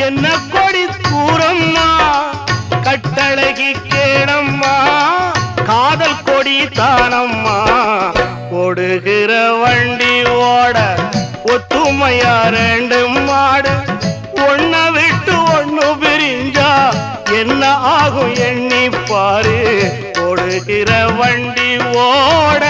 என்ன கொடி கூறம்மா கட்டழகி கேளம்மா காதல் கொடி தானம்மா ஓடுகிற வண்டி ஓட ஒத்துமையா ரெண்டு மாடு ஒன்ன விட்டு ஒண்ணு பிரிஞ்சா என்ன ஆகும் எண்ணி பாரு ஓடுகிற வண்டி ஓட